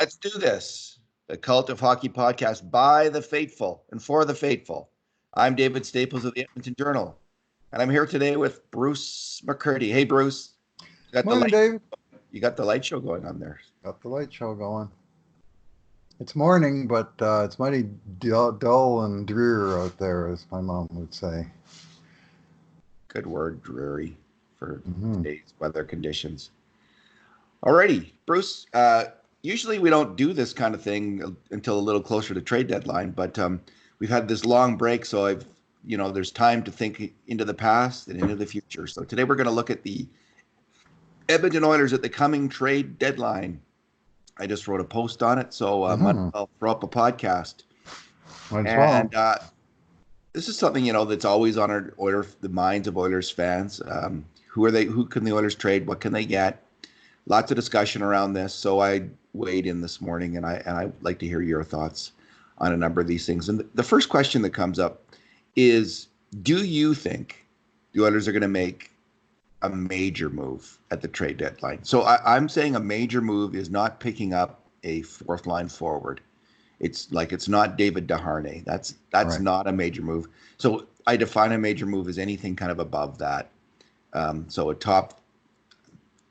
Let's do this. The Cult of Hockey podcast by the faithful and for the faithful. I'm David Staples of the Edmonton Journal, and I'm here today with Bruce McCurdy. Hey, Bruce. You got the Morning, light. David. You got the light show going on there. Got the light show going. It's morning, but it's mighty dull and drear out there, as my mom would say. Good word, dreary, for today's weather conditions. Alrighty, Bruce. Usually we don't do this kind of thing until a little closer to trade deadline, but we've had this long break, so there's time to think into the past and into the future. So today we're going to look at the Edmonton Oilers at the coming trade deadline. I just wrote a post on it, so I'll throw up a podcast. This is something that's always on the minds of Oilers fans. Who are they? Who can the Oilers trade? What can they get? Lots of discussion around this, so I weighed in this morning, and I'd like to hear your thoughts on a number of these things. And the first question that comes up is, do you think the Oilers are going to make a major move at the trade deadline? So I'm saying a major move is not picking up a fourth line forward. It's not David Desharnais. That's right. Not a major move. So I define a major move as anything kind of above that. So a top.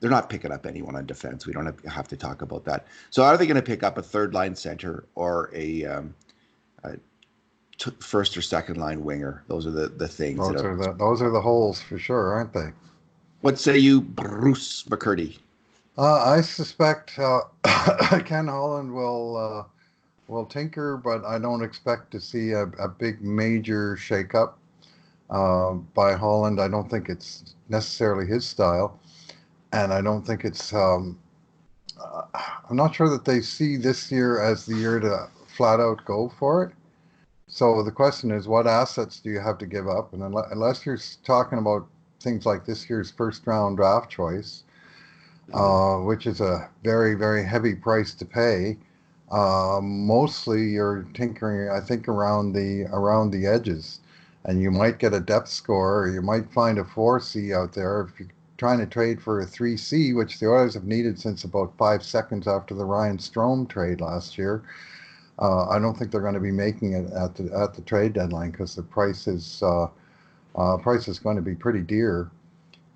They're not picking up anyone on defense. We don't have to talk about that. So are they going to pick up a third line center or a first or second line winger? Those are the things. Those are the holes for sure, aren't they? What say you, Bruce McCurdy? I suspect Ken Holland will tinker, but I don't expect to see a big major shakeup by Holland. I don't think it's necessarily his style. And I don't think it's, I'm not sure that they see this year as the year to flat out go for it. So the question is, what assets do you have to give up? And unless you're talking about things like this year's first round draft choice, which is a very, very heavy price to pay, mostly you're tinkering, I think, around the edges. And you might get a depth scorer, or you might find a 4C out there if you trying to trade for a 3C, which the Oilers have needed since about 5 seconds after the Ryan Strome trade last year. I don't think they're going to be making it at the trade deadline because the price is going to be pretty dear.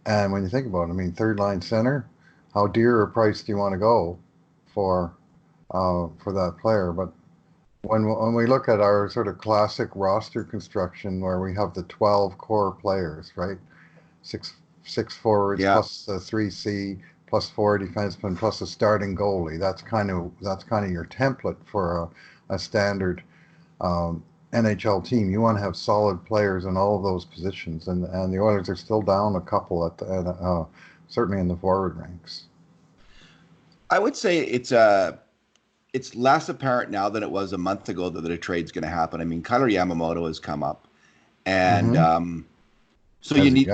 And when you think about it, I mean, third line center, how dear a price do you want to go for that player? But when we look at our sort of classic roster construction where we have the 12 core players, right? Six forwards plus a 3C plus 4 defensemen plus a starting goalie. That's kind of your template for a standard NHL team. You want to have solid players in all of those positions, and the Oilers are still down a couple at certainly in the forward ranks. I would say it's less apparent now than it was a month ago that the trade's going to happen. I mean, Kailer Yamamoto has come up, and so you need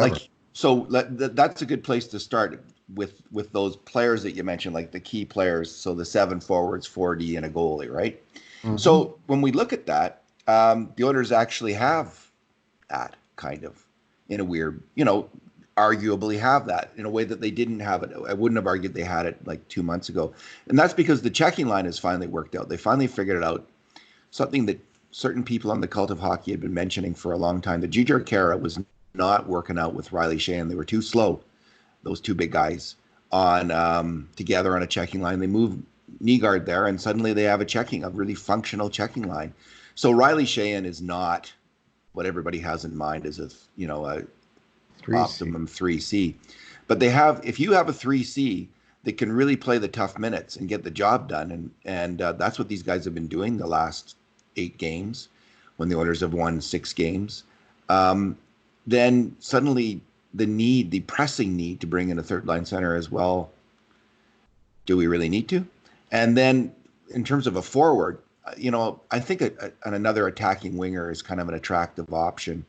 So that's a good place to start with those players that you mentioned, like the key players. So the 7 forwards, 4D, and a goalie, right? Mm-hmm. So when we look at that, the Oilers actually have that kind of in a weird, arguably have that in a way that they didn't have it. I wouldn't have argued they had it like 2 months ago. And that's because the checking line has finally worked out. They finally figured it out. Something that certain people on the Cult of Hockey had been mentioning for a long time. The Jujhar Khaira was not working out with Riley Sheahan. They were too slow, those two big guys, on together on a checking line. They moved Nygaard there, and suddenly they have a really functional checking line. So Riley Sheahan is not what everybody has in mind as a 3C. Optimum 3C. But if you have a 3C that can really play the tough minutes and get the job done, and that's what these guys have been doing the last 8 games when the Oilers have won 6 games. Then suddenly the pressing need to bring in a third line center as well. Do we really need to? And then in terms of a forward, I think another attacking winger is kind of an attractive option.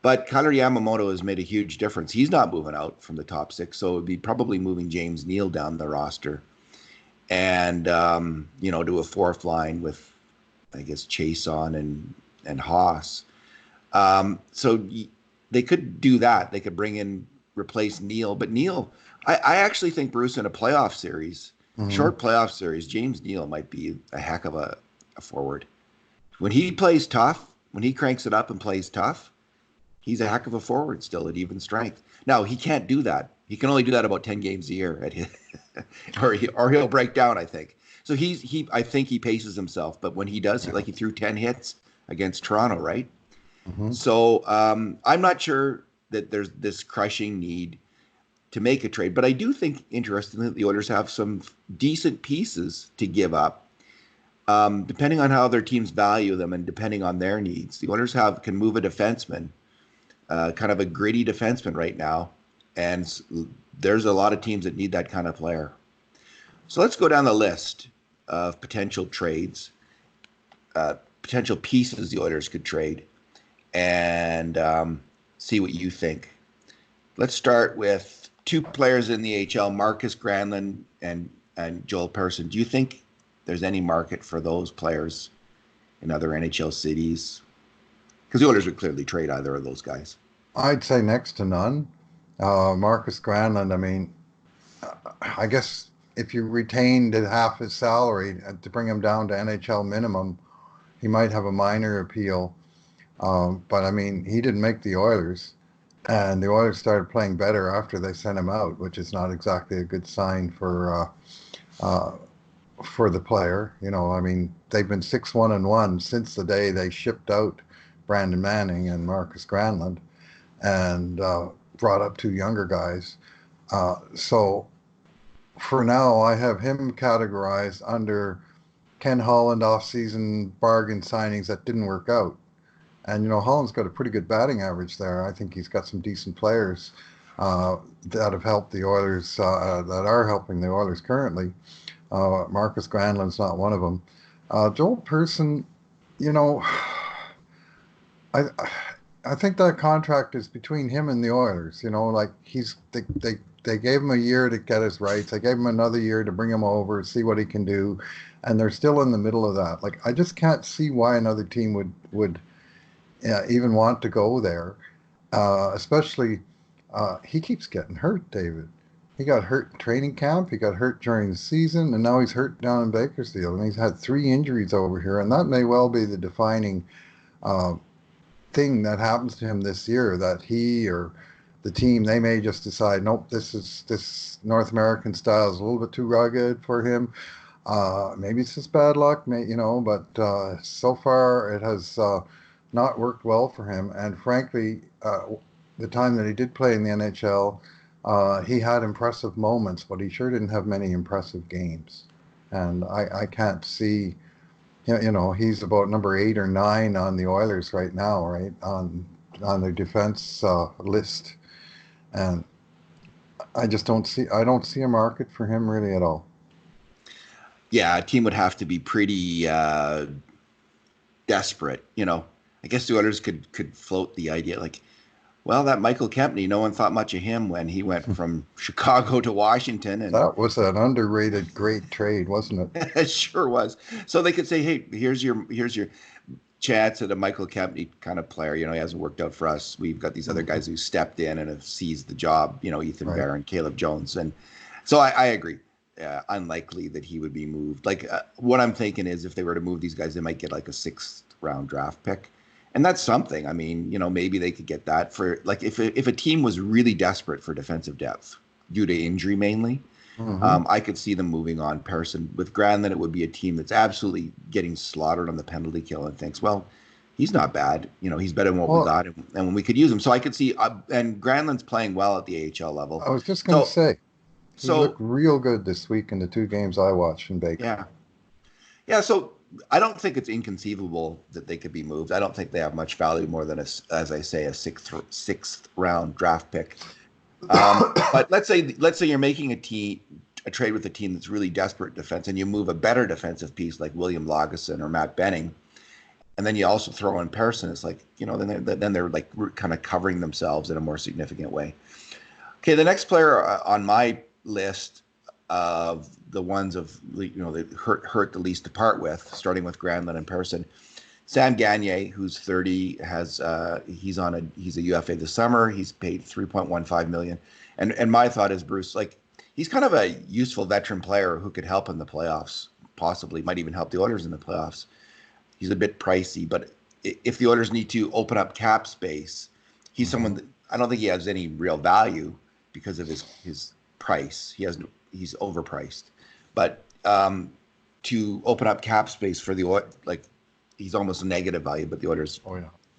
But Kailer Yamamoto has made a huge difference. He's not moving out from the top 6, so it would be probably moving James Neal down the roster and, to a fourth line with, I guess, Chason and Haas. So they could do that. They could replace Neal. But Neal, I actually think, Bruce, in a playoff series, Hmm. Short playoff series, James Neal might be a heck of a forward. When he plays tough, when he cranks it up and plays tough, he's a heck of a forward still at even strength. Now he can't do that. He can only do that about 10 games a year at his, or he'll break down, I think. So he I think he paces himself, but when he does, Yeah. like he threw 10 hits against Toronto, right? Hmm. So I'm not sure that there's this crushing need to make a trade, but I do think, interestingly, the Oilers have some decent pieces to give up, depending on how their teams value them and depending on their needs. The Oilers can move a defenseman, kind of a gritty defenseman right now, and there's a lot of teams that need that kind of player. So let's go down the list of potential trades, potential pieces the Oilers could trade, and see what you think. Let's start with two players in the AHL, Marcus Granlund and Joel Persson. Do you think there's any market for those players in other NHL cities? Because the Oilers would clearly trade either of those guys. I'd say next to none. Marcus Granlund, I mean, I guess if you retained half his salary to bring him down to NHL minimum, he might have a minor appeal. But I mean, he didn't make the Oilers, and the Oilers started playing better after they sent him out, which is not exactly a good sign for the player. You know, I mean, they've been 6-1-1 since the day they shipped out Brandon Manning and Marcus Granlund, and brought up two younger guys. So for now, I have him categorized under Ken Holland off-season bargain signings that didn't work out. And you know, Holland's got a pretty good batting average there. I think he's got some decent players that have helped the Oilers, that are helping the Oilers currently. Marcus Granlund's not one of them. Joel Persson, you know, I I think that contract is between him and the Oilers. You know, like they gave him a year to get his rights. They gave him another year to bring him over, see what he can do, and they're still in the middle of that. Like I just can't see why another team would even want to go there. Especially, he keeps getting hurt, David. He got hurt in training camp. He got hurt during the season, and now he's hurt down in Bakersfield. And he's had 3 injuries over here, and that may well be the defining uh, thing that happens to him this year. That he or the team, they may just decide, nope, this North American style is a little bit too rugged for him. Maybe it's just bad luck, but so far it has not worked well for him. And frankly, the time that he did play in the NHL, he had impressive moments, but he sure didn't have many impressive games. And I can't see, he's about number 8 or 9 on the Oilers right now, right on their defense list, and I don't see a market for him really at all. Yeah, a team would have to be pretty desperate. I guess the Oilers could float the idea like, well, that Michael Kempney, no one thought much of him when he went from Chicago to Washington, and that was an underrated great trade, wasn't it? it sure was. So they could say, hey, here's your chance at a Michael Kempney kind of player. He hasn't worked out for us. We've got these other guys who stepped in and have seized the job. Ethan Right. Barron, Caleb Jones, and so I agree. Unlikely that he would be moved. Like what I'm thinking is, if they were to move these guys, they might get like a 6th-round draft pick, and that's something. I mean, maybe they could get that for like if a team was really desperate for defensive depth due to injury mainly. Mm-hmm. I could see them moving on Persson. With Granlund, it would be a team that's absolutely getting slaughtered on the penalty kill and thinks, well, he's not bad. He's better than what we Well, got, and we could use him. So I could see, and Granlund's playing well at the AHL level. I was just going to say, he So looked real good this week in the 2 games I watched in Baker. yeah. So I don't think it's inconceivable that they could be moved. I don't think they have much value more than as I say, a sixth round draft pick. But let's say you're making a trade with a team that's really desperate defense, and you move a better defensive piece like William Lagesson or Matt Benning, and then you also throw in Persson. It's like then they're like kind of covering themselves in a more significant way. Okay, the next player on my list of the ones that hurt the least to part with, starting with Granlund and Persson. Sam Gagner, who's 30, he's a UFA this summer. He's paid $3.15 million, and my thought is, Bruce, like he's kind of a useful veteran player who could help in the playoffs. Possibly might even help the Oilers in the playoffs. He's a bit pricey, but if the Oilers need to open up cap space, he's someone that I don't think he has any real value because of his price. He's overpriced, but to open up cap space for the like he's almost a negative value, but the Oilers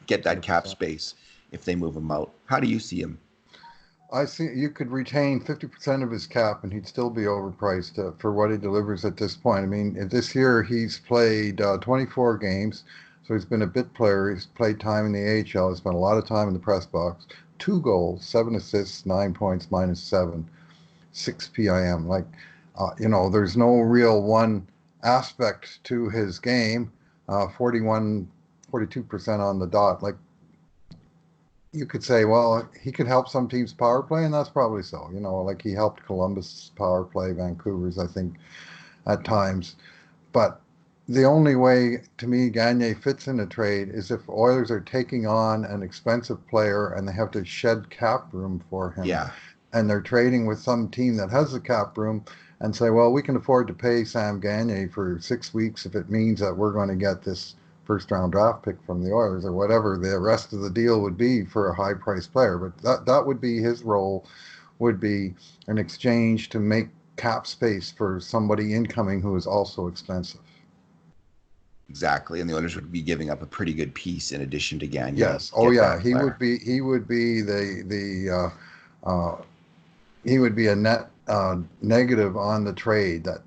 get that 100%. Cap space if they move him out. How do you see him? I see you could retain 50% of his cap and he'd still be overpriced for what he delivers at this point. I mean, this year he's played 24 games, so he's been a bit player. He's played time in the AHL. He's spent a lot of time in the press box. 2 goals, 7 assists, 9 points, -7, 6 PIM. Like, there's no real one aspect to his game. 42% on the dot. Like, you could say, well, he could help some teams' power play, and that's probably so. Like he helped Columbus' power play, Vancouver's, I think, at times. But the only way, to me, Gagner fits in a trade is if Oilers are taking on an expensive player and they have to shed cap room for him. Yeah. And they're trading with some team that has the cap room and say, well, we can afford to pay Sam Gagner for 6 weeks if it means that we're going to get this first-round draft pick from the Oilers or whatever the rest of the deal would be for a high-priced player. But that would be his role, would be an exchange to make cap space for somebody incoming who is also expensive. Exactly, and the Oilers would be giving up a pretty good piece in addition to Gagner. Yes. Oh yeah, he would be he would be a net negative on the trade. That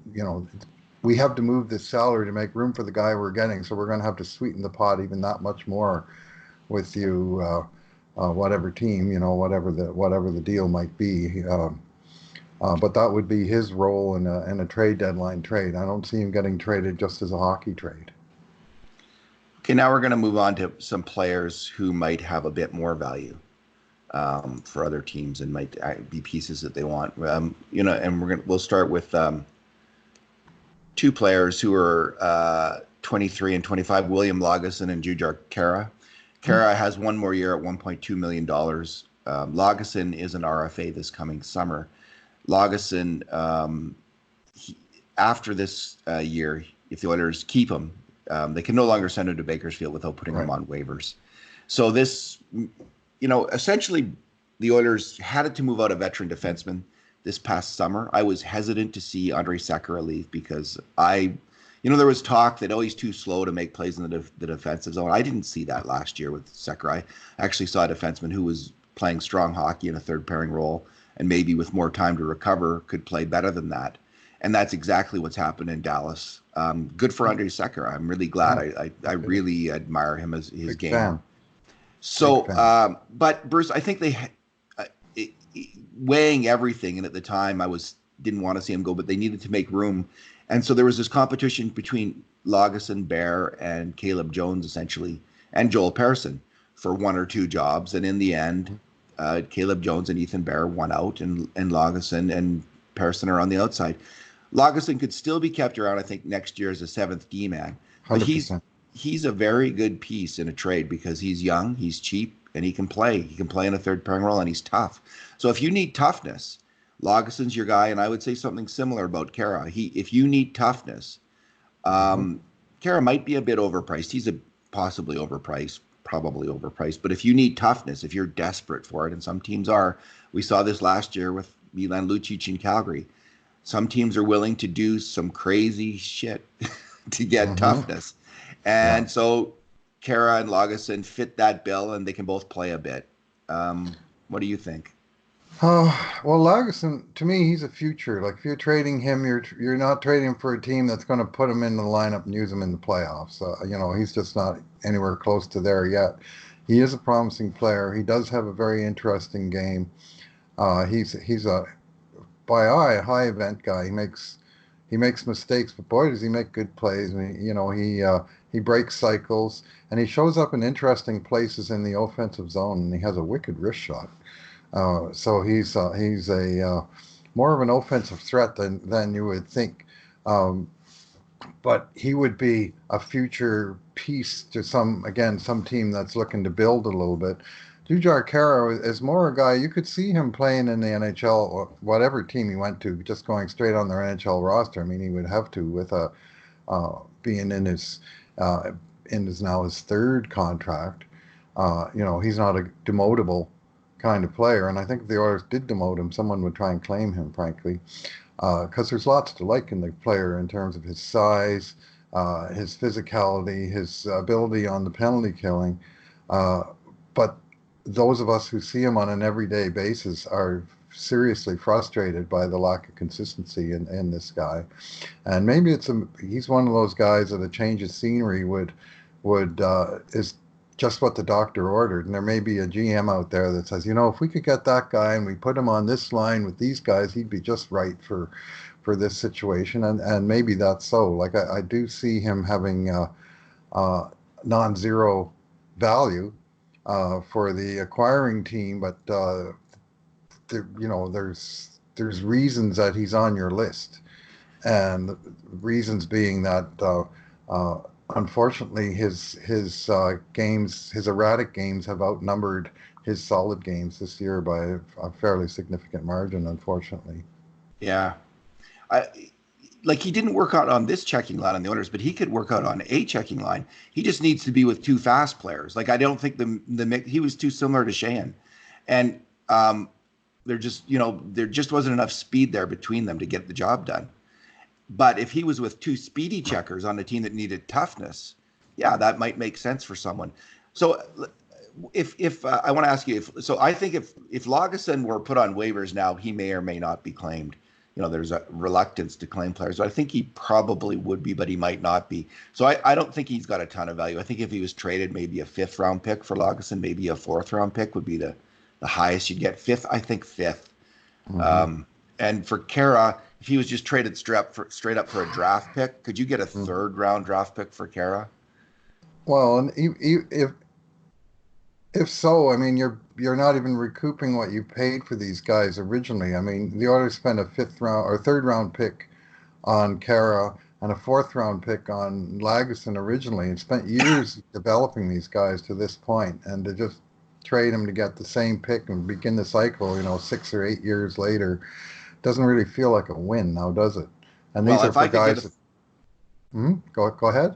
we have to move this salary to make room for the guy we're getting, so we're going to have to sweeten the pot even that much more with you, whatever team, whatever the deal might be. But that would be his role in a trade deadline trade. I don't see him getting traded just as a hockey trade. Okay, now we're going to move on to some players who might have a bit more value for other teams and might be pieces that they want. And we'll start with 2 players who are 23 and 25, William Lagesson and Jujhar Khaira. Khaira has 1 more year at $1.2 million. Lagesson is an RFA this coming summer. Lagesson, after this year, if the Oilers keep him, they can no longer send him to Bakersfield without putting him on waivers. So this, essentially the Oilers had to move out a veteran defenseman this past summer. I was hesitant to see Andrej Sekera leave because there was talk that, he's too slow to make plays in the defensive zone. I didn't see that last year with Sekera. I actually saw a defenseman who was playing strong hockey in a third pairing role and maybe with more time to recover could play better than that. And that's exactly what's happened in Dallas. Good for Andrej Sekera. I'm really glad. I really admire him as his Big game. Fan. So, but Bruce, I think weighing everything, and at the time I didn't want to see him go, but they needed to make room. And so there was this competition between Lagesson, Bear, and Caleb Jones, essentially, and Joel Persson for 1 or 2 jobs. And in the end, Caleb Jones and Ethan Bear won out, and Lagesson and Persson are on the outside. Lagesson could still be kept around, I think, next year as a 7th D-man. But 100%. he's a very good piece in a trade because he's young, he's cheap, and he can play. He can play in a third pairing role, and he's tough. So if you need toughness, Lagesson's your guy, and I would say something similar about Khaira. If you need toughness, Khaira might be a bit overpriced. He's probably overpriced. But if you need toughness, if you're desperate for it, and some teams are, we saw this last year with Milan Lucic in Calgary. Some teams are willing to do some crazy shit to get toughness. And so Khaira and Lagesson fit that bill, and they can both play a bit. What do you think? Well, Lagesson, to me, he's a future. Like, if you're trading him, you're not trading him for a team that's going to put him in the lineup and use him in the playoffs. He's just not anywhere close to there yet. He is a promising player. He does have a very interesting game. He's a high event guy. He makes mistakes, but boy, does he make good plays. I mean, he breaks cycles, and he shows up in interesting places in the offensive zone, and he has a wicked wrist shot. So he's a more of an offensive threat than you would think. But he would be a future piece to some team that's looking to build a little bit. Jujar Kara is more a guy you could see him playing in the NHL, or whatever team he went to, just going straight on their NHL roster. I mean, he would have to with a being uh, in his now his third contract. He's not a demotable kind of player, and I think if the Oilers did demote him, someone would try and claim him, frankly, because there's lots to like in the player in terms of his size, his physicality, his ability on the penalty killing. But those of us who see him on an everyday basis are seriously frustrated by the lack of consistency in this guy. And maybe he's one of those guys that a change of scenery would is just what the doctor ordered. And there may be a GM out there that says, if we could get that guy and we put him on this line with these guys, he'd be just right for this situation. And maybe that's so. Like I do see him having non-zero value for the acquiring team, but there's reasons that he's on your list, and reasons being that unfortunately his games, his erratic games, have outnumbered his solid games this year by a fairly significant margin, unfortunately. Yeah, he didn't work out on this checking line on the Oilers, but he could work out on a checking line. He just needs to be with two fast players. Like, I don't think he was too similar to Sheahan, and there just wasn't enough speed there between them to get the job done. But if he was with two speedy checkers on a team that needed toughness, yeah, that might make sense for someone. So if I want to ask you, I think if Lagesson were put on waivers now, he may or may not be claimed. There's a reluctance to claim players. So I think he probably would be, but he might not be. So I don't think he's got a ton of value. I think if he was traded, maybe a 5th round pick for Lagesson, maybe a 4th round pick would be the highest you'd get. 5th, I think 5th. Mm-hmm. And for Kara, if he was just traded straight up for a draft pick, could you get a 3rd round draft pick for Kara? Well, and if so, I mean, you're not even recouping what you paid for these guys originally. I mean, the Oilers spent a 5th round or 3rd round pick on Kara and a 4th round pick on Lagesson originally, and spent years developing these guys to this point, and to just trade them to get the same pick and begin the cycle, 6 or 8 years later, doesn't really feel like a win now, does it? And these are for guys. Go ahead.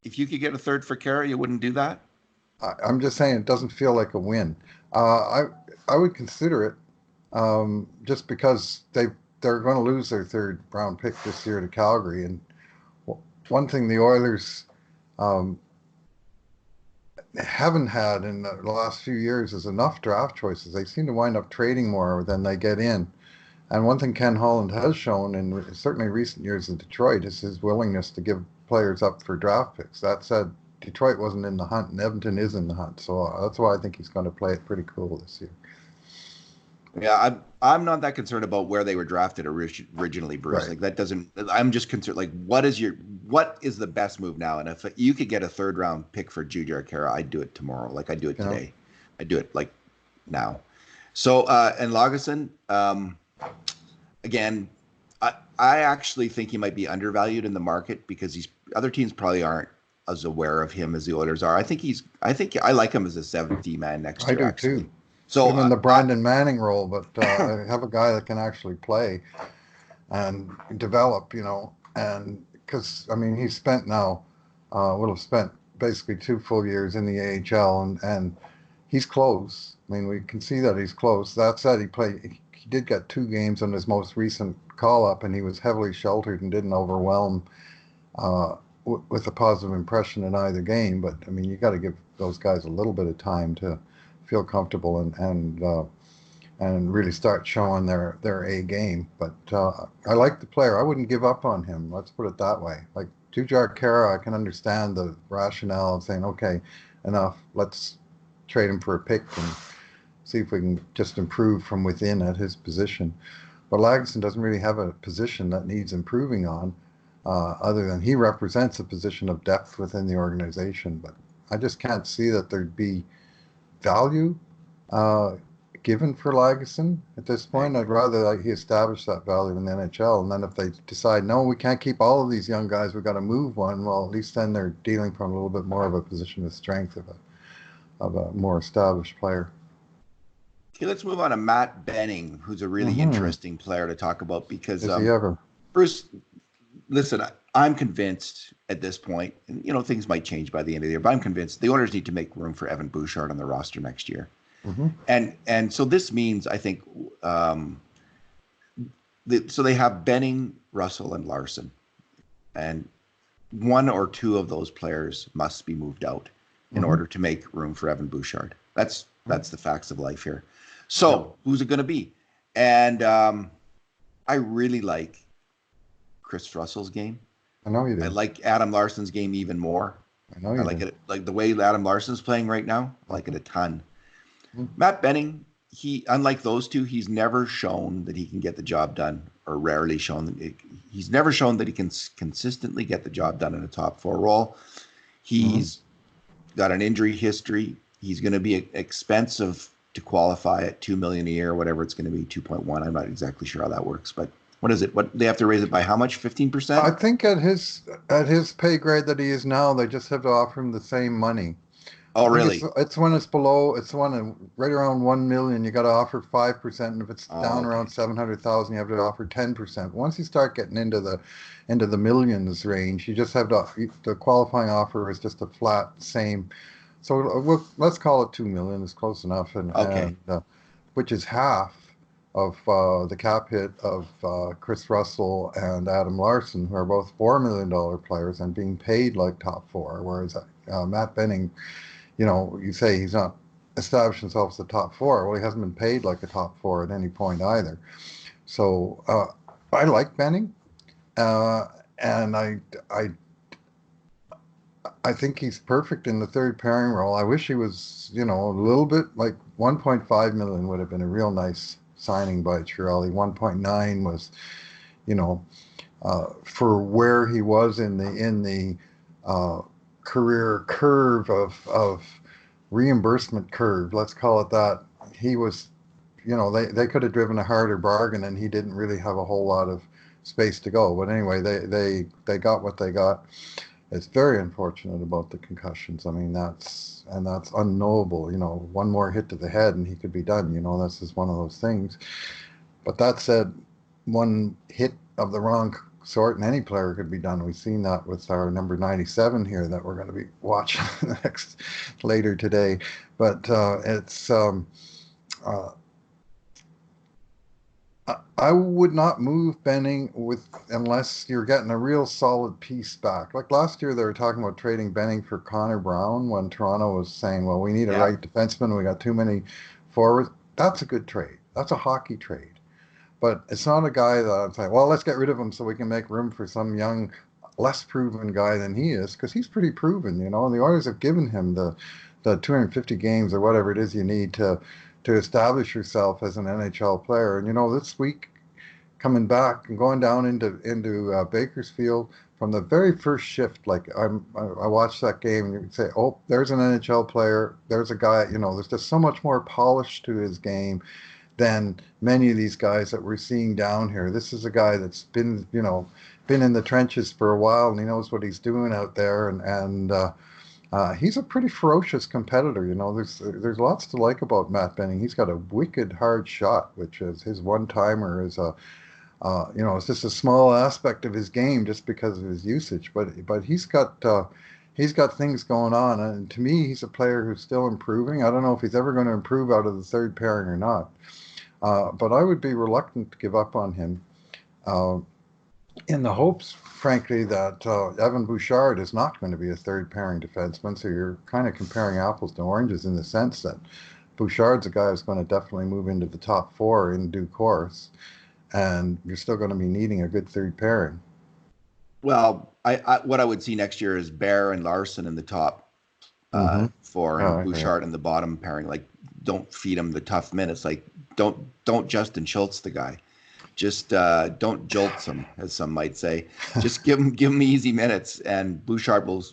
If you could get a 3rd for Kara, you wouldn't do that? I'm just saying it doesn't feel like a win. I would consider it, just because they're going to lose their 3rd round pick this year to Calgary. And one thing the Oilers haven't had in the last few years is enough draft choices. They seem to wind up trading more than they get in. And one thing Ken Holland has shown in certainly recent years in Detroit is his willingness to give players up for draft picks. That said, Detroit wasn't in the hunt, and Edmonton is in the hunt. So that's why I think he's going to play it pretty cool this year. Yeah, I'm not that concerned about where they were drafted originally, Bruce. Right. Like, that doesn't. I'm just concerned. Like, what is the best move now? And if you could get a 3rd round pick for Jujar Kara, I'd do it tomorrow. Like, I'd do it today. I'd do it like now. So and Lagesson, again, I actually think he might be undervalued in the market because other teams probably aren't as aware of him as the Oilers are. I think I like him as a 7th D man next year. I do actually. Too. So I'm in the Brandon Manning role, but I have a guy that can actually play and develop, and because he's spent now, will have spent basically 2 full years in the AHL, and he's close. I mean, we can see that he's close. That said, he did get 2 games on his most recent call up, and he was heavily sheltered and didn't overwhelm with a positive impression in either game. But I mean, you got to give those guys a little bit of time to feel comfortable and really start showing their A game. But I like the player. I wouldn't give up on him. Let's put it that way. Like Jujar Kara, I can understand the rationale of saying, okay, enough. Let's trade him for a pick and see if we can just improve from within at his position. But Lagesson doesn't really have a position that needs improving on, other than he represents a position of depth within the organization. But I just can't see that there'd be value given for Lagesson at this point. I'd rather he establish that value in the NHL, and then if they decide, no, we can't keep all of these young guys, we've got to move one, well, at least then they're dealing from a little bit more of a position of strength more established player. Okay, let's move on to Matt Benning, who's a really interesting player to talk about because Is he ever? Bruce, listen, I'm convinced at this point, and things might change by the end of the year, but I'm convinced the owners need to make room for Evan Bouchard on the roster next year. And so this means, I think, so they have Benning, Russell, and Larson, and one or two of those players must be moved out in order to make room for Evan Bouchard. That's the facts of life here. So who's it going to be? And I really like Chris Russell's game. I know you do. I like Adam Larson's game even more. I know you I like do. it, like the way Adam Larson's playing right now. I like it a ton. Matt Benning, unlike those two, he's never shown that he can get the job done, or rarely shown. He's never shown that he can consistently get the job done in a top four role. He's got an injury history. He's going to be expensive to qualify at $2 million a year, whatever it's going to be, 2.1. I'm not exactly sure how that works, but what is it? What they have to raise it by? How much? 15%? I think at his pay grade that he is now, they just have to offer him the same money. Oh, really? It's when it's below. It's when right around 1 million, you got to offer 5%, and if it's down around 700,000, you have to offer 10%. Once you start getting into the millions range, you just have to. The qualifying offer is just a flat same. So let's call it 2 million. It's close enough, and which is half of the cap hit of Chris Russell and Adam Larson, who are both $4 million players and being paid like top four, whereas Matt Benning, you say he's not established himself as a top four. Well, he hasn't been paid like a top four at any point either. So I like Benning, and I think he's perfect in the third pairing role. I wish he was, a little bit like 1.5 million would have been a real nice signing by Chiarelli. 1.9 was, for where he was in the career curve of reimbursement curve. Let's call it that. He was, they could have driven a harder bargain, and he didn't really have a whole lot of space to go. But anyway, they got what they got. It's very unfortunate about the concussions. I mean, that's unknowable. One more hit to the head and he could be done. This is one of those things. But that said, one hit of the wrong sort and any player could be done. We've seen that with our number 97 here that we're going to be watching later today. But I would not move Benning unless you're getting a real solid piece back. Like last year, they were talking about trading Benning for Connor Brown when Toronto was saying, well, we need a right defenseman. We got too many forwards. That's a good trade. That's a hockey trade. But it's not a guy that I'm saying, well, let's get rid of him so we can make room for some young, less proven guy than he is, because he's pretty proven, and the Oilers have given him the 250 games or whatever it is you need to establish yourself as an NHL player. And this week, coming back and going down into Bakersfield from the very first shift, like I watched that game, and you would say, oh, there's an NHL player. There's a guy. There's just so much more polish to his game than many of these guys that we're seeing down here. This is a guy that's been in the trenches for a while, and he knows what he's doing out there, and he's a pretty ferocious competitor. There's lots to like about Matt Benning. He's got a wicked hard shot, which is his one-timer is it's just a small aspect of his game just because of his usage. But he's got things going on, and to me, he's a player who's still improving. I don't know if he's ever going to improve out of the third pairing or not. But I would be reluctant to give up on him. In the hopes, frankly, that Evan Bouchard is not going to be a third pairing defenseman. So you're kind of comparing apples to oranges in the sense that Bouchard's a guy who's going to definitely move into the top four in due course, and you're still going to be needing a good third pairing. Well, what I would see next year is Bear and Larson in the top four, and Bouchard in the bottom pairing. Like, don't feed him the tough minutes. Like, don't Justin Schultz the guy. Just don't jolt him, as some might say. Just give him easy minutes, and Bouchard will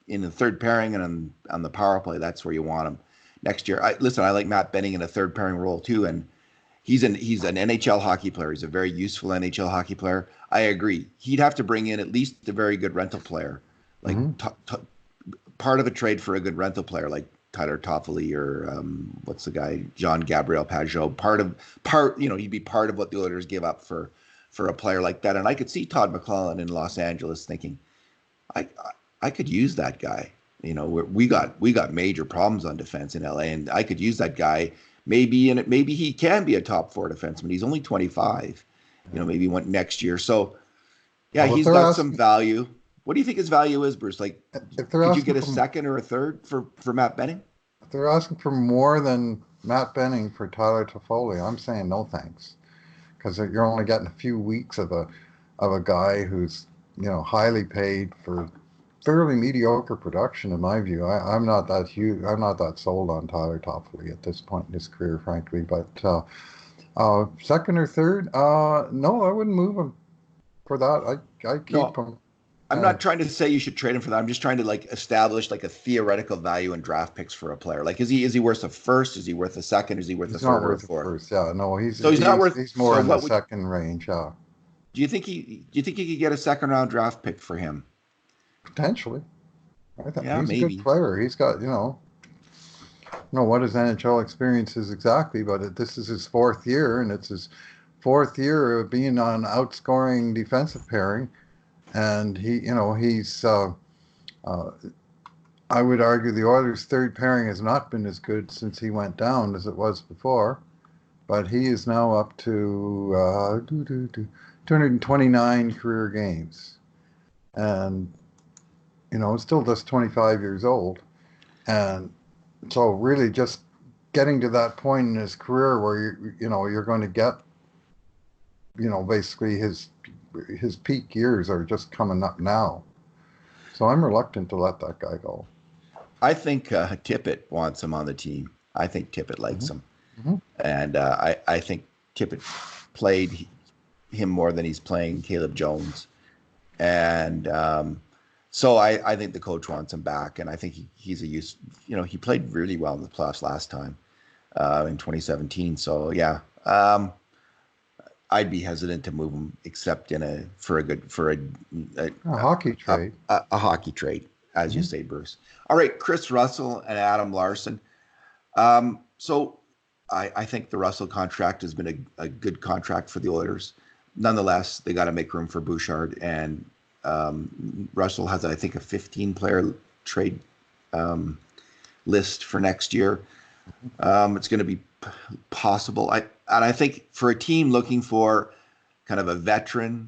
in the third pairing and on the power play. That's where you want him next year. I like Matt Benning in a third pairing role too, and he's an NHL hockey player. He's a very useful NHL hockey player. I agree. He'd have to bring in at least a very good rental player, like part of a trade for a good rental player, like Tyler Toffoli or what's the guy, Jean Gabriel Pajot. He'd be part of what the Oilers give up for a player like that. And I could see Todd McClellan in Los Angeles thinking, I could use that guy. We got major problems on defense in LA, and I could use that guy. Maybe he can be a top 4 defenseman. He's only 25. Maybe next year. So yeah, he's got some value. What do you think his value is, Bruce? Like, could you get a second or a third for Matt Benning? If they're asking for more than Matt Benning for Tyler Toffoli, I'm saying no thanks, because you're only getting a few weeks of a guy who's highly paid for fairly mediocre production, in my view. I'm not that huge. I'm not that sold on Tyler Toffoli at this point in his career, frankly. But second or third, no, I wouldn't move him for that. I keep him. I'm not trying to say you should trade him for that. I'm just trying to establish a theoretical value in draft picks for a player. Like, is he worth a first? Is he worth a second? Is he worth a third or a fourth? First, yeah, no, he's not worth. He's more in the second range. Yeah. Do you think you could get a second round draft pick for him? Potentially. I think he's maybe. A good player. He's got, I don't know what his NHL experience is exactly, but this is his 4th year, and it's his 4th year of being on outscoring defensive pairing. And he's I would argue the Oilers' 3rd pairing has not been as good since he went down as it was before, but he is now up to 229 career games, and still just 25 years old, and so really just getting to that point in his career where you're going to get basically his peak years are just coming up now. So I'm reluctant to let that guy go. I think Tippett wants him on the team. I think Tippett likes him. Mm-hmm. And I think Tippett played him more than he's playing Caleb Jones. And so I think the coach wants him back. And I think he's a use. He played really well in the playoffs last time in 2017. So, yeah. I'd be hesitant to move him, except for a hockey trade. A hockey trade, as you say, Bruce. All right, Chris Russell and Adam Larson. So I think the Russell contract has been a good contract for the Oilers. Nonetheless, they got to make room for Bouchard, and Russell has, I think, a 15-player trade list for next year. It's going to be possible. I think for a team looking for kind of a veteran,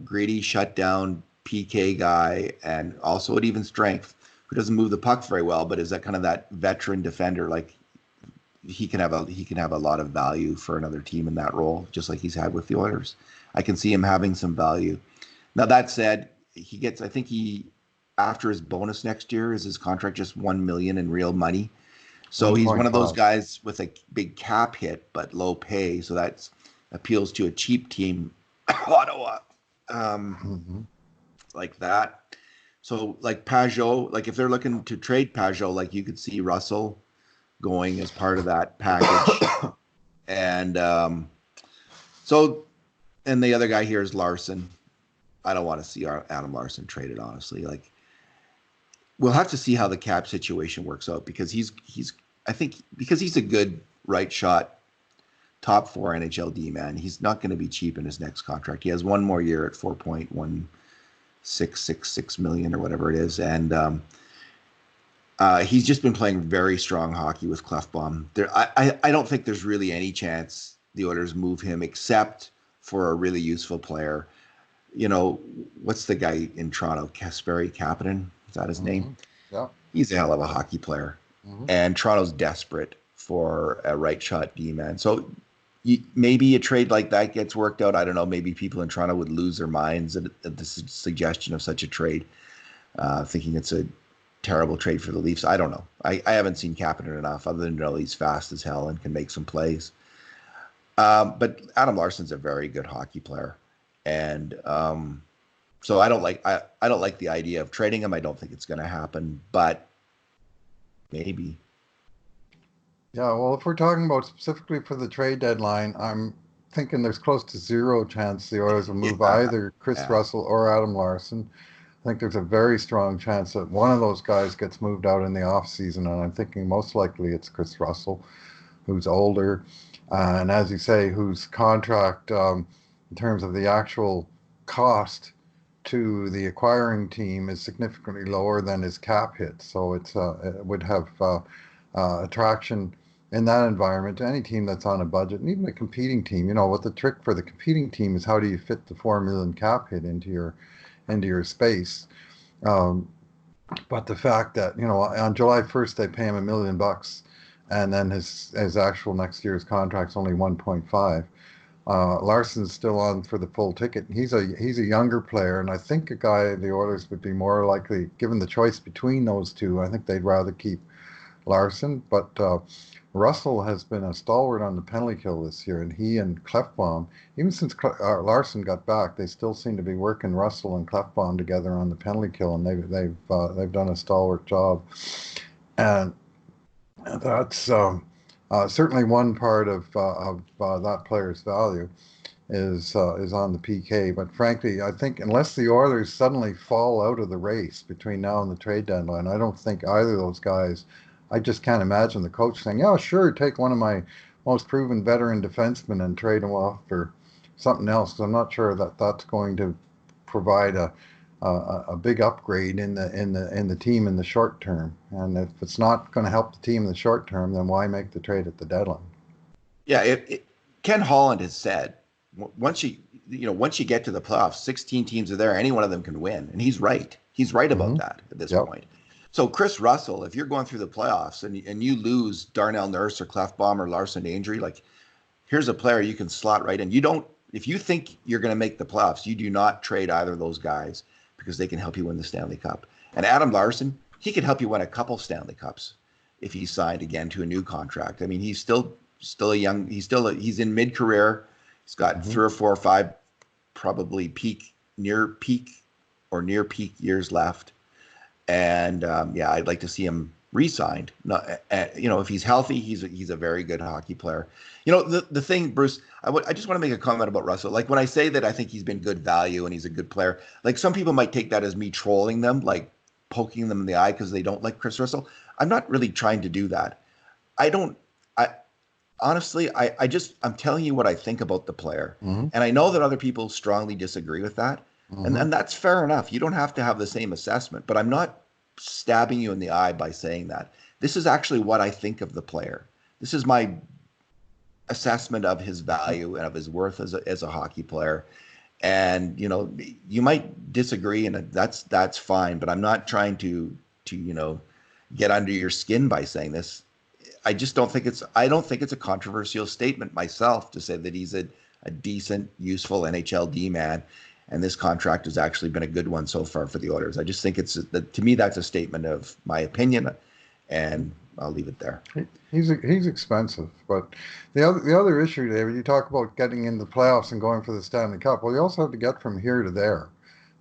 gritty, shutdown PK guy, and also at even strength, who doesn't move the puck very well, but is that kind of that veteran defender, like he can have a lot of value for another team in that role, just like he's had with the Oilers. I can see him having some value. Now that said, I think after his bonus next year, is his contract just $1 million in real money. So he's one of those guys with a big cap hit but low pay. So that appeals to a cheap team, Ottawa, like that. So like Pajot, like if they're looking to trade Pajot, like you could see Russell going as part of that package. And and the other guy here is Larson. I don't want to see Adam Larson traded, honestly. Like, we'll have to see how the cap situation works out, because he's a good right shot top 4 NHL D man. He's not going to be cheap in his next contract. He has one more year at $4.1666 million or whatever it is, and he's just been playing very strong hockey with Clefbaum. I don't think there's really any chance the Oilers move him except for a really useful player. What's the guy in Toronto? Kasperi Kapanen? Is that his name? Yeah. He's a hell of a hockey player. And Toronto's desperate for a right shot D-man. So maybe a trade like that gets worked out. I don't know. Maybe people in Toronto would lose their minds at the suggestion of such a trade, thinking it's a terrible trade for the Leafs. I don't know. I haven't seen Kapanen enough, other than to know he's fast as hell and can make some plays. But Adam Larson's a very good hockey player. And so I don't like the idea of trading him. I don't think it's going to happen, but maybe. Yeah, well, if we're talking about specifically for the trade deadline, I'm thinking there's close to zero chance the Oilers will move either Chris Russell or Adam Larson. think there's a very strong chance that one of those guys gets moved out in the off season, and I'm thinking most likely it's Chris Russell, who's older, and as you say, whose contract, in terms of the actual cost to the acquiring team, is significantly lower than his cap hit. So it would have attraction in that environment to any team that's on a budget, and even a competing team. What the trick for the competing team is, how do you fit the 4 million cap hit into your space? Um, but the fact that on July 1st they pay him $1 million, and then his actual next year's contract's only 1.5. Larson's still on for the full ticket. He's a younger player, and I think a guy the Oilers would be more likely, given the choice between those two. I think they'd rather keep Larson, but Russell has been a stalwart on the penalty kill this year, and he and Clefbaum, even since Larson got back, they still seem to be working Russell and Clefbaum together on the penalty kill, and they've done a stalwart job, and that's certainly one part of that player's value is on the PK. But frankly, I think unless the Oilers suddenly fall out of the race between now and the trade deadline, I don't think either of those guys. I just can't imagine the coach saying, "Yeah, sure, take one of my most proven veteran defensemen and trade him off for something else." I'm not sure that that's going to provide a big upgrade in the team in the short term. And if it's not going to help the team in the short term, then why make the trade at the deadline? Yeah, Ken Holland has said once you get to the playoffs, 16 teams are there, any one of them can win, and he's right. He's right about that at this point. So Chris Russell, if you're going through the playoffs and you lose Darnell Nurse or Clefbaum or Larson to injury, like, here's a player you can slot right in. If you think you're going to make the playoffs, you do not trade either of those guys, because they can help you win the Stanley Cup. And Adam Larson, he could help you win a couple Stanley Cups if he signed again to a new contract. I mean, he's still a young, he's in mid-career. He's got 3 or 4 or 5 probably near peak years left. And I'd like to see him re-signed. If he's healthy, he's a very good hockey player. The thing, Bruce, I just want to make a comment about Russell. Like, when I say that I think he's been good value and he's a good player, like, some people might take that as me trolling them, like poking them in the eye because they don't like Chris Russell. I'm not really trying to do that. Honestly, I'm telling you what I think about the player. And I know that other people strongly disagree with that. And that's fair enough. You don't have to have the same assessment, but I'm not stabbing you in the eye by saying that. This is actually what I think of the player. This is my assessment of his value and of his worth as a hockey player. And, you might disagree, and that's fine, but I'm not trying to get under your skin by saying this. I don't think it's a controversial statement myself to say that he's a decent, useful NHL D-man. And this contract has actually been a good one so far for the Oilers. I just think to me, that's a statement of my opinion, and I'll leave it there. He's expensive, but the other issue, David, you talk about getting in the playoffs and going for the Stanley Cup. Well, you also have to get from here to there.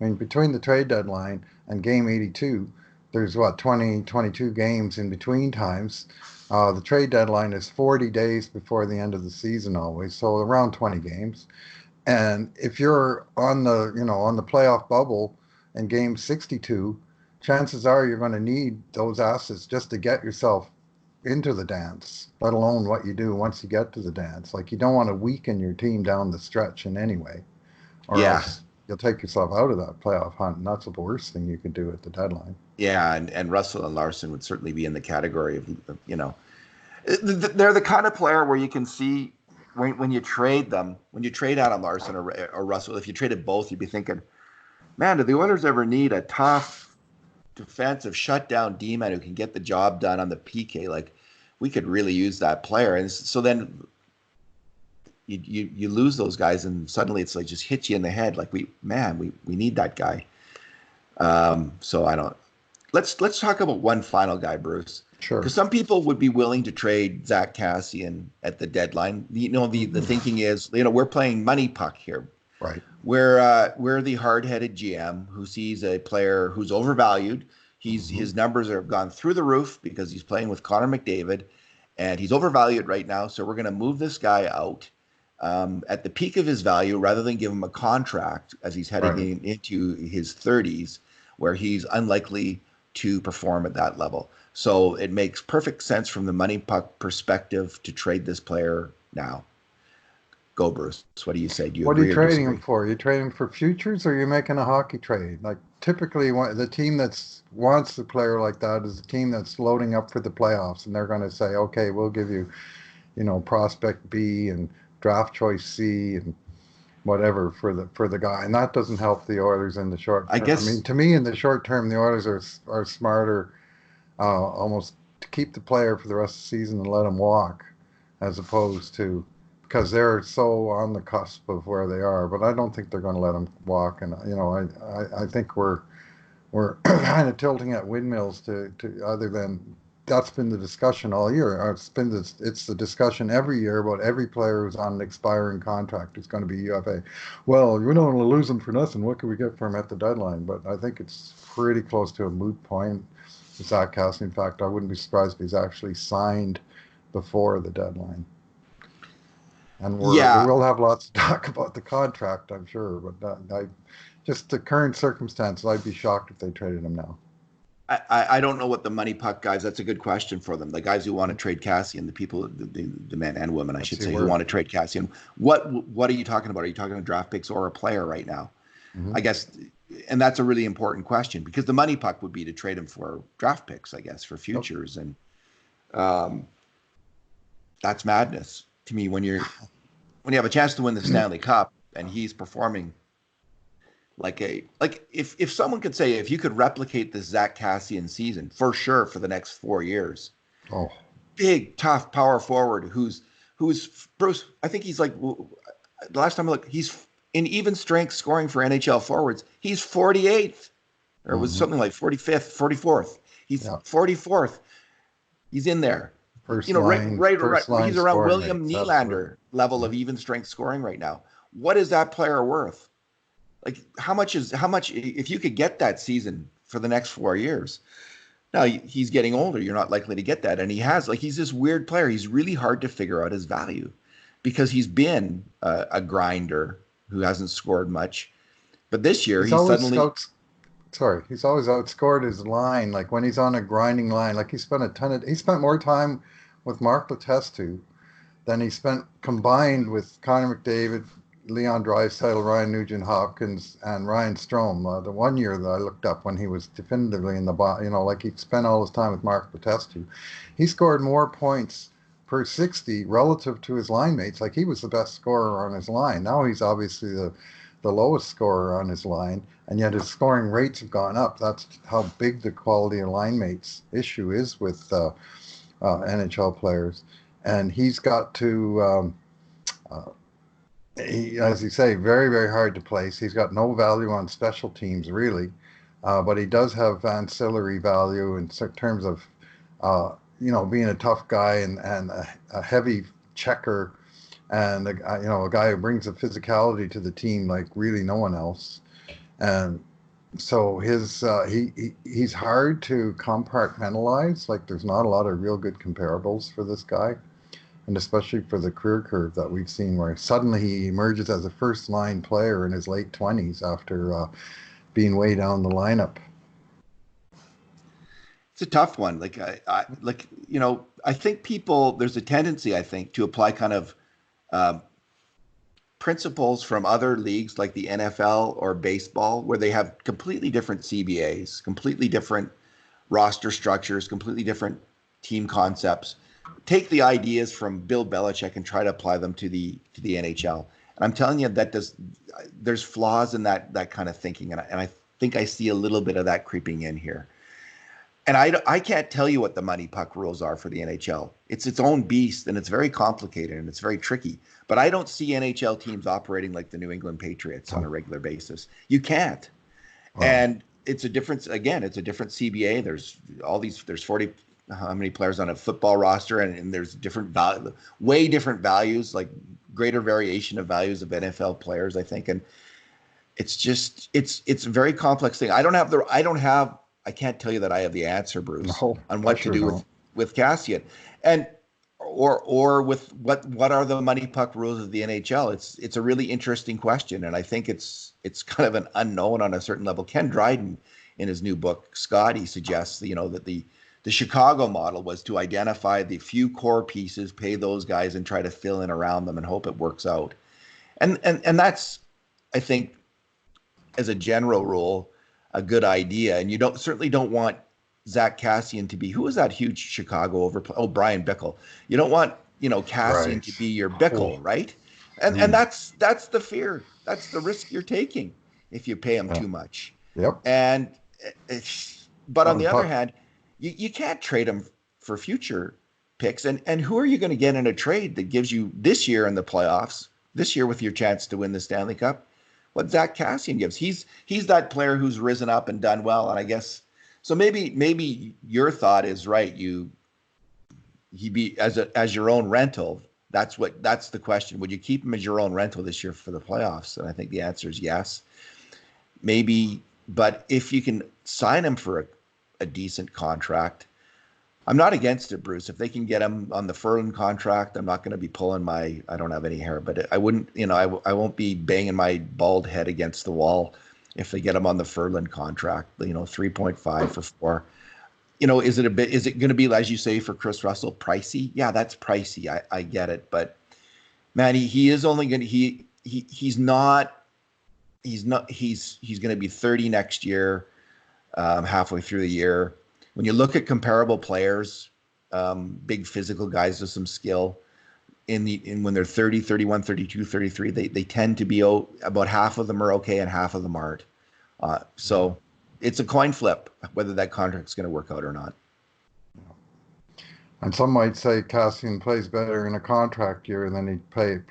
I mean, between the trade deadline and Game 82, there's 22 games in between times. The trade deadline is 40 days before the end of the season always, so around 20 games. And if you're on the playoff bubble in Game 62, chances are you're going to need those assets just to get yourself into the dance, let alone what you do once you get to the dance. Like, you don't want to weaken your team down the stretch in any way, or else you'll take yourself out of that playoff hunt, and that's the worst thing you can do at the deadline. Yeah, and Russell and Larson would certainly be in the category of, they're the kind of player where you can see, when you trade Adam Larson or Russell, if you traded both, you'd be thinking, man, do the Oilers ever need a tough defensive shutdown D-man who can get the job done on the PK? Like, we could really use that player. And so then you lose those guys, and suddenly it's like just hits you in the head. Like, we need that guy. So I don't. Let's talk about one final guy, Bruce. Sure. Because some people would be willing to trade Zack Kassian at the deadline. The thinking is, we're playing money puck here. Right. We're the hard-headed GM who sees a player who's overvalued. His numbers have gone through the roof because he's playing with Connor McDavid, and he's overvalued right now. So we're going to move this guy out at the peak of his value rather than give him a contract as he's heading into his 30s. where he's unlikely to perform at that level. So it makes perfect sense from the money puck perspective to trade this player now. Go, Bruce. What do you say? Do you What are you agree or trading him disagree? for? Are you trading for futures, or are you making a hockey trade? Like typically, the team that wants the player like that is the team that's loading up for the playoffs, and they're going to say, "Okay, we'll give you, prospect B and draft choice C and whatever for the guy." And that doesn't help the Oilers in the short I term. I mean, guess, to me, in the short term, the Oilers are smarter, almost to keep the player for the rest of the season and let him walk, as opposed to because they're so on the cusp of where they are. But I don't think they're going to let him walk. And I think we're kind of tilting at windmills to other than that's been the discussion all year. It's the discussion every year about every player who's on an expiring contract is going to be UFA. Well, we don't want to lose him for nothing. What can we get for him at the deadline? But I think it's pretty close to a moot point. Zack Kassian, in fact, I wouldn't be surprised if he's actually signed before the deadline. And yeah, we'll have lots to talk about the contract, I'm sure. But just the current circumstances, I'd be shocked if they traded him now. I don't know what the money puck guys. That's a good question for them. The guys who want to trade Cassian, the people, the men and women, I Let's should see say, who where. want to trade Cassian. What are you talking about? Are you talking about draft picks or a player right now? Mhm. I guess, and that's a really important question because the money puck would be to trade him for draft picks, I guess, for Nope. futures, and um, that's madness to me when you have a chance to win the Stanley Cup and he's performing like if someone could say if you could replicate the Zack Kassian season for sure for the next 4 years, Oh, big tough power forward who's Bruce. I think he's like the last time I looked, he's in even strength scoring for NHL forwards. He's 48th or it was hmm, something like 45th, 44th. He's yeah. 44th. He's in there. Right. First line He's around scoring William mates. Absolutely. Nylander level Mhm. of even strength scoring right now. What is that player worth? Like how much if you could get that season for the next 4 years? Now he's getting older. You're not likely to get that, and he's this weird player. He's really hard to figure out his value because he's been a grinder who hasn't scored much. But this year He's he's always suddenly scouts. Sorry, he's always outscored his line. Like when he's on a grinding line, like he spent more time with Mark Letestu than he spent combined with Connor McDavid, Leon Draisaitl, Ryan Nugent-Hopkins, and Ryan Strome. The one year that I looked up when he was definitively in the bottom, like he spent all his time with Mark Letestu. He scored more points per 60 relative to his line mates. Like he was the best scorer on his line. Now he's obviously the lowest scorer on his line, and yet his scoring rates have gone up. That's how big the quality of line mates issue is with NHL players. And he's got to, uh, as you say, very, very hard to place. He's got no value on special teams, really, but he does have ancillary value in terms of, being a tough guy and a heavy checker and a guy who brings a physicality to the team like really no one else. And so he's hard to compartmentalize. Like there's not a lot of real good comparables for this guy, and especially for the career curve that we've seen, where suddenly he emerges as a first line player in his late 20s after being way down the lineup. it's a tough one. I think people there's a tendency I think to apply kind of uh, principles from other leagues like the NFL or baseball, where they have completely different CBAs, completely different roster structures, completely different team concepts. Take the ideas from Bill Belichick and try to apply them to the NHL. And I'm telling you that there's flaws in that kind of thinking, and I think I see a little bit of that creeping in here. And I can't tell you what the money puck rules are for the NHL. It's its own beast and it's very complicated and it's very tricky. But I don't see NHL teams operating like the New England Patriots on Oh, a regular basis. You can't. wow. And it's a different, again, it's a different CBA. There's 40, how many players on a football roster, and there's different value, way different values, like greater variation of values of NFL players, I think. And it's a very complex thing. I can't tell you that I have the answer, Bruce, No, on I what to sure do don't. with Cassian, and or with what are the money puck rules of the NHL. It's a really interesting question, and I think it's kind of an unknown on a certain level. Ken Dryden in his new book, Scotty, suggests, that the Chicago model was to identify the few core pieces, pay those guys, and try to fill in around them and hope it works out. And that's, I think, as a general rule, a good idea. And you certainly don't want Zack Kassian to be, who was that huge Chicago overplay? Oh, Brian Bickle. You don't want, Kassian to be your Bickle, right? And that's the fear. That's the risk you're taking if you pay him too much. Yep. And but on the other hand, you can't trade him for future picks. And who are you going to get in a trade that gives you this year in the playoffs, this year with your chance to win the Stanley Cup? What Zack Kassian gives. He's that player who's risen up and done well. And I guess so. Maybe your thought is right. He be as your own rental. That's the question. Would you keep him as your own rental this year for the playoffs? And I think the answer is yes. Maybe, but if you can sign him for a decent contract, I'm not against it, Bruce. If they can get him on the Furlan contract, I'm not going to be pulling I don't have any hair, but I wouldn't, I won't be banging my bald head against the wall if they get him on the Furlan contract, 3.5 for 4. Is it going to be, as you say, for Chris Russell, pricey? Yeah, that's pricey. I get it. But man, he is only going to, he's going to be 30 next year, halfway through the year. When you look at comparable players, big physical guys with some skill, when they're 30, 31, 32, 33, they tend to be about half of them are okay and half of them aren't. So it's a coin flip whether that contract's going to work out or not. And some might say Kassian plays better in a contract year than he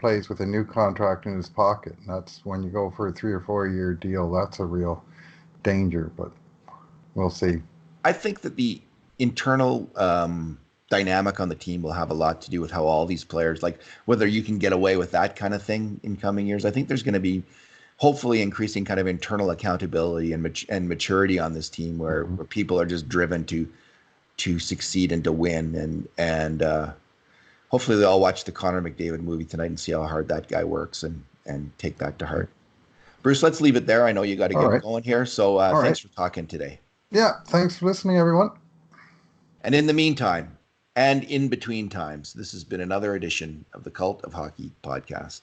plays with a new contract in his pocket. And that's when you go for a 3 or 4 year deal. That's a real danger, but we'll see. I think that the internal dynamic on the team will have a lot to do with how all these players, like whether you can get away with that kind of thing in coming years. I think there's going to be hopefully increasing kind of internal accountability and maturity on this team where people are just driven to succeed and to win. And hopefully they all watch the Connor McDavid movie tonight and see how hard that guy works and take that to heart. Bruce, let's leave it there. I know you got to get going here. So thanks for talking today. Yeah, thanks for listening, everyone. And in the meantime, and in between times, this has been another edition of the Cult of Hockey podcast.